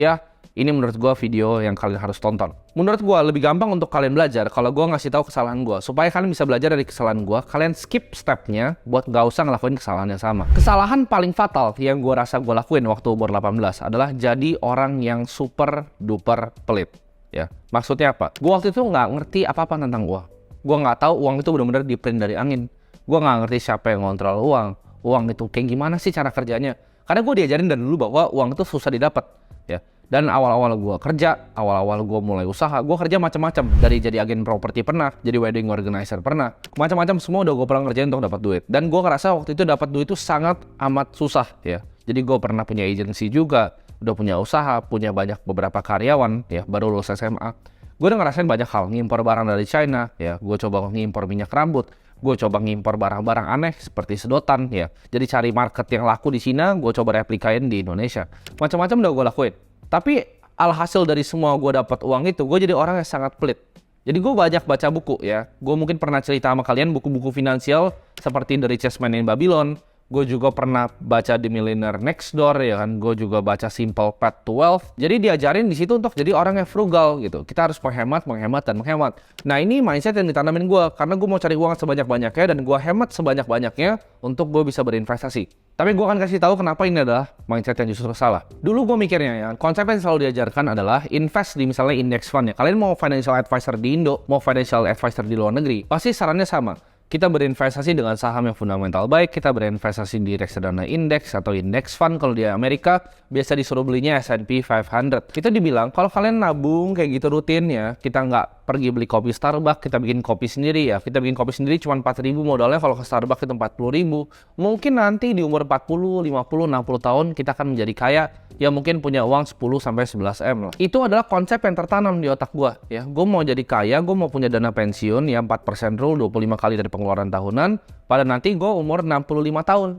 Ya, ini menurut gua video yang kalian harus tonton. Menurut gua lebih gampang untuk kalian belajar kalau gua ngasih tahu kesalahan gua. Supaya kalian bisa belajar dari kesalahan gua, kalian skip stepnya buat gak usah ngelakuin kesalahan yang sama. Kesalahan paling fatal yang gua rasa gua lakuin waktu umur 18 adalah jadi orang yang super duper pelit. Ya, maksudnya apa? Gua waktu itu nggak ngerti apa-apa tentang gua. Gua nggak tahu uang itu benar-benar di-print dari angin. Gua nggak ngerti siapa yang ngontrol uang. Uang itu kayak gimana sih cara kerjanya? Karena gue diajarin dari dulu bahwa uang itu susah didapat, ya. Dan awal-awal gue kerja, awal-awal gue mulai usaha, gue kerja macam-macam. Dari jadi agen properti pernah, jadi wedding organizer pernah, macam-macam semua udah gue pernah ngerjain untuk dapat duit. Dan gue ngerasa waktu itu dapat duit itu sangat amat susah, ya. Jadi gue pernah punya agensi juga, udah punya usaha, punya banyak beberapa karyawan, ya, baru lulus SMA. Gue udah ngerasain banyak hal, ngimpor barang dari China, ya. Gue coba ngimpor minyak rambut. Gue coba ngimpor barang-barang aneh seperti sedotan, ya. Jadi cari market yang laku di Cina, gue coba replikain di Indonesia. Macam-macam udah gue lakuin. Tapi alhasil dari semua gue dapat uang itu, gue jadi orang yang sangat pelit. Jadi gue banyak baca buku, ya. Gue mungkin pernah cerita sama kalian buku-buku finansial seperti The Richest Man in Babylon. Gue juga pernah baca The Millionaire Next Door, ya kan. Gue juga baca Simple Path to Wealth. Jadi diajarin di situ untuk jadi orang yang frugal gitu. Kita harus menghemat, dan menghemat. Nah, ini mindset yang ditanamin gue karena gue mau cari uang sebanyak-banyaknya dan gue hemat sebanyak-banyaknya untuk gue bisa berinvestasi. Tapi gue akan kasih tahu kenapa ini adalah mindset yang justru salah. Dulu gue mikirnya, ya, konsep yang selalu diajarkan adalah invest di misalnya index fund, ya. Kalian mau financial advisor di Indo, mau financial advisor di luar negeri, pasti sarannya sama. Kita berinvestasi dengan saham yang fundamental baik, kita berinvestasi di reksadana indeks atau index fund. Kalau di Amerika, biasa disuruh belinya S&P 500. Kita dibilang, kalau kalian nabung kayak gitu rutin, ya, kita nggak pergi beli kopi Starbucks, kita bikin kopi sendiri, ya. Kita bikin kopi sendiri cuma 4.000 modalnya, kalau ke Starbucks itu 40.000. Mungkin nanti di umur 40, 50, 60 tahun, kita akan menjadi kaya, ya mungkin punya uang 10-11 M lah. Itu adalah konsep yang tertanam di otak gue, ya. Gue mau jadi kaya, gue mau punya dana pensiun, ya 4% rule, 25 kali dari pengeluaran tahunan, pada nanti gue umur 65 tahun.